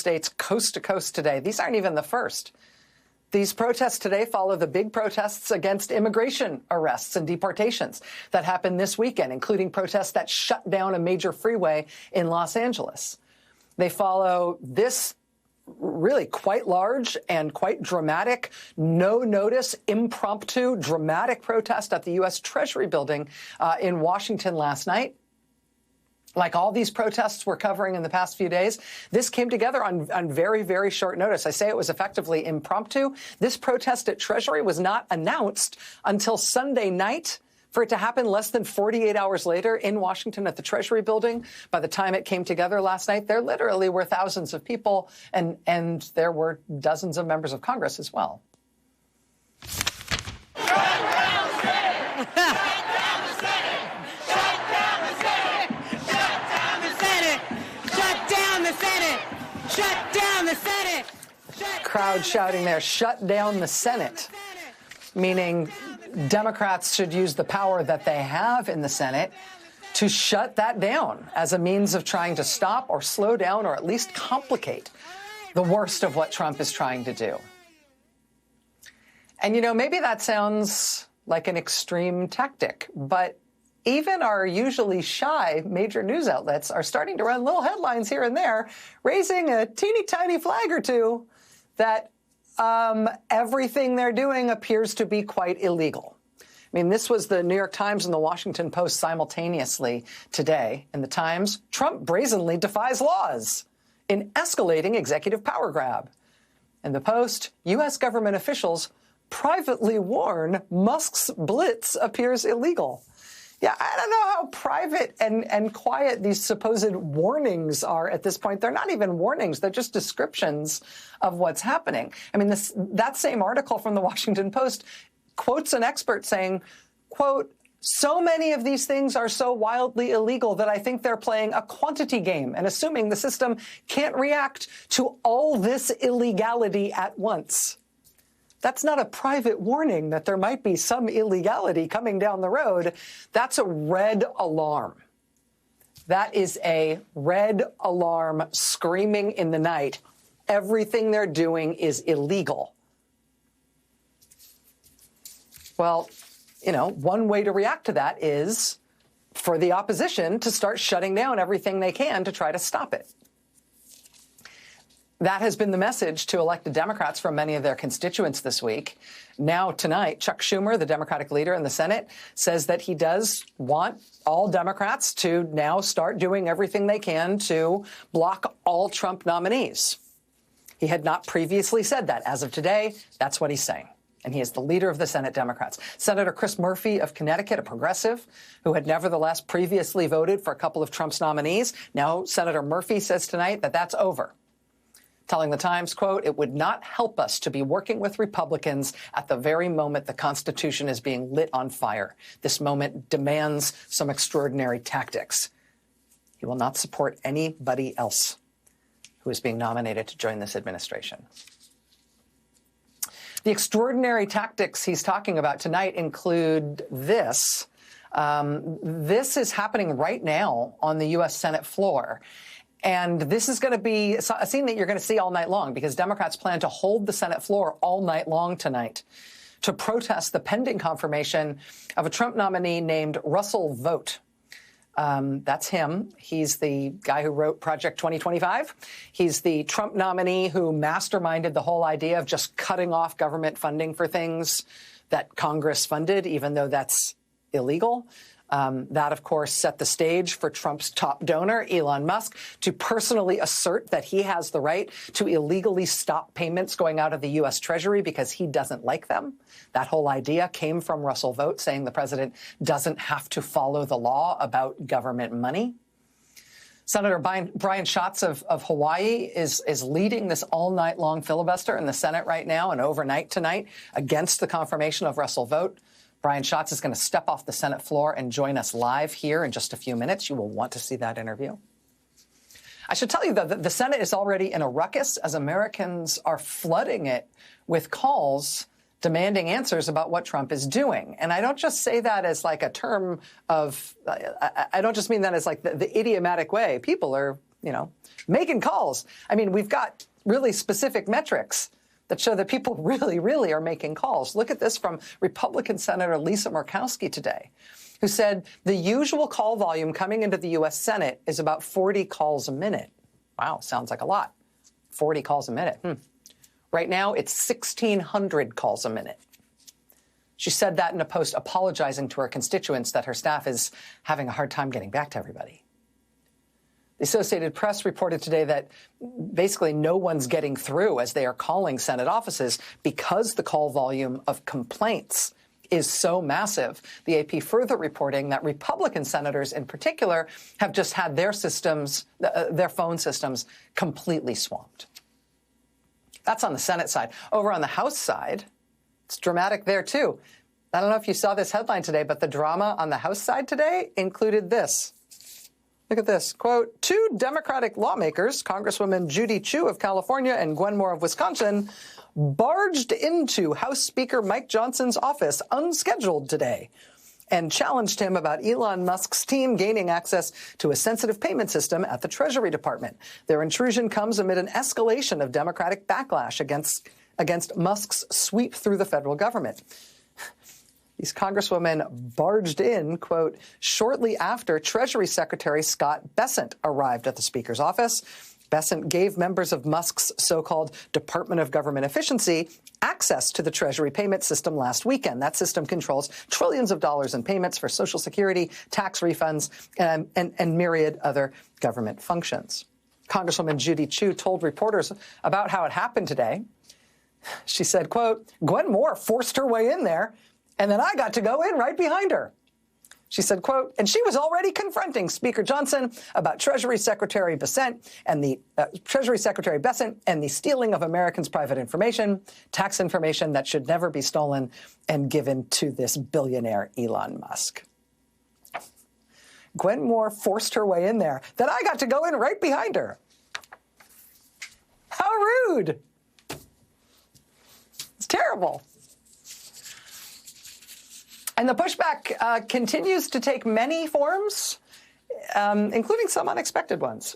states coast to coast today. These aren't even the first. These protests today follow the big protests against immigration arrests and deportations that happened this weekend, including protests that shut down a major freeway in Los Angeles. They follow this really quite large and quite dramatic, no-notice, impromptu, dramatic protest at the U.S. Treasury building in Washington last night. Like all these protests we're covering in the past few days, this came together on very, very short notice. I say it was effectively impromptu. This protest at Treasury was not announced until Sunday night, for it to happen less than 48 hours later in Washington at the Treasury building. By the time it came together last night, there literally were thousands of people, and there were dozens of members of Congress as well. Shut down the Senate! Shut down the Senate! Shut down the Senate! Shut down the Senate! Shut down the Senate! Shut down the Senate! Crowd shouting there, shut down the Senate, meaning Democrats should use the power that they have in the Senate to shut that down as a means of trying to stop or slow down or at least complicate the worst of what Trump is trying to do. And, you know, maybe that sounds like an extreme tactic, but even our usually shy major news outlets are starting to run little headlines here and there, raising a teeny tiny flag or two that everything they're doing appears to be quite illegal. I mean, this was the New York Times and the Washington Post simultaneously today. In the Times, Trump brazenly defies laws in escalating executive power grab. In the Post, U.S. government officials privately warn Musk's blitz appears illegal. Yeah, I don't know how private and quiet these supposed warnings are at this point. They're not even warnings. They're just descriptions of what's happening. I mean, that same article from the Washington Post quotes an expert saying, quote, "So many of these things are so wildly illegal that I think they're playing a quantity game and assuming the system can't react to all this illegality at once." That's not a private warning that there might be some illegality coming down the road. That's a red alarm. That is a red alarm screaming in the night. Everything they're doing is illegal. Well, you know, one way to react to that is for the opposition to start shutting down everything they can to try to stop it. That has been the message to elected Democrats from many of their constituents this week. Now, tonight, Chuck Schumer, the Democratic leader in the Senate, says that he does want all Democrats to now start doing everything they can to block all Trump nominees. He had not previously said that. As of today, that's what he's saying. And he is the leader of the Senate Democrats. Senator Chris Murphy of Connecticut, a progressive, who had nevertheless previously voted for a couple of Trump's nominees. Now, Senator Murphy says tonight that that's over, telling the Times, quote, "It would not help us to be working with Republicans at the very moment the Constitution is being lit on fire. This moment demands some extraordinary tactics." He will not support anybody else who is being nominated to join this administration. The extraordinary tactics he's talking about tonight include this. This is happening right now on the U.S. Senate floor. And this is going to be a scene that you're going to see all night long because Democrats plan to hold the Senate floor all night long tonight to protest the pending confirmation of a Trump nominee named Russell Vought. That's him. He's the guy who wrote Project 2025. He's the Trump nominee who masterminded the whole idea of just cutting off government funding for things that Congress funded, even though that's illegal. That, of course, set the stage for Trump's top donor, Elon Musk, to personally assert that he has the right to illegally stop payments going out of the U.S. Treasury because he doesn't like them. That whole idea came from Russell Vought saying the president doesn't have to follow the law about government money. Senator Brian Schatz of Hawaii is leading this all-night-long filibuster in the Senate right now and overnight tonight against the confirmation of Russell Vought. Brian Schatz is going to step off the Senate floor and join us live here in just a few minutes. You will want to see that interview. I should tell you, though, that the Senate is already in a ruckus as Americans are flooding it with calls demanding answers about what Trump is doing. And I don't just say that as like a term of, I don't just mean that as like the idiomatic way. People are making calls. I mean, we've got really specific metrics that show that people really, really are making calls. Look at this from Republican Senator Lisa Murkowski today, who said the usual call volume coming into the U.S. Senate is about 40 calls a minute. Wow, sounds like a lot. 40 calls a minute. Right now, it's 1,600 calls a minute. She said that in a post apologizing to her constituents that her staff is having a hard time getting back to everybody. The Associated Press reported today that basically no one's getting through as they are calling Senate offices because the call volume of complaints is so massive. The AP further reporting that Republican senators in particular have just had their systems, their phone systems, completely swamped. That's on the Senate side. Over on the House side, it's dramatic there, too. I don't know if you saw this headline today, but the drama on the House side today included this. Look at this. Quote, 2 Democratic lawmakers, Congresswoman Judy Chu of California and Gwen Moore of Wisconsin, barged into House Speaker Mike Johnson's office unscheduled today and challenged him about Elon Musk's team gaining access to a sensitive payment system at the Treasury Department. Their intrusion comes amid an escalation of Democratic backlash against Musk's sweep through the federal government. These congresswomen barged in, quote, shortly after Treasury Secretary Scott Bessent arrived at the Speaker's office. Bessent gave members of Musk's so-called Department of Government Efficiency access to the Treasury payment system last weekend. That system controls trillions of dollars in payments for Social Security, tax refunds, and myriad other government functions. Congresswoman Judy Chu told reporters about how it happened today. She said, quote, Gwen Moore forced her way in there, and then I got to go in right behind her. She said, quote, and she was already confronting Speaker Johnson about Treasury Secretary Bessent and the stealing of Americans' private information, tax information that should never be stolen and given to this billionaire Elon Musk. Gwen Moore forced her way in there. Then I got to go in right behind her. How rude. It's terrible. And the pushback continues to take many forms, including some unexpected ones.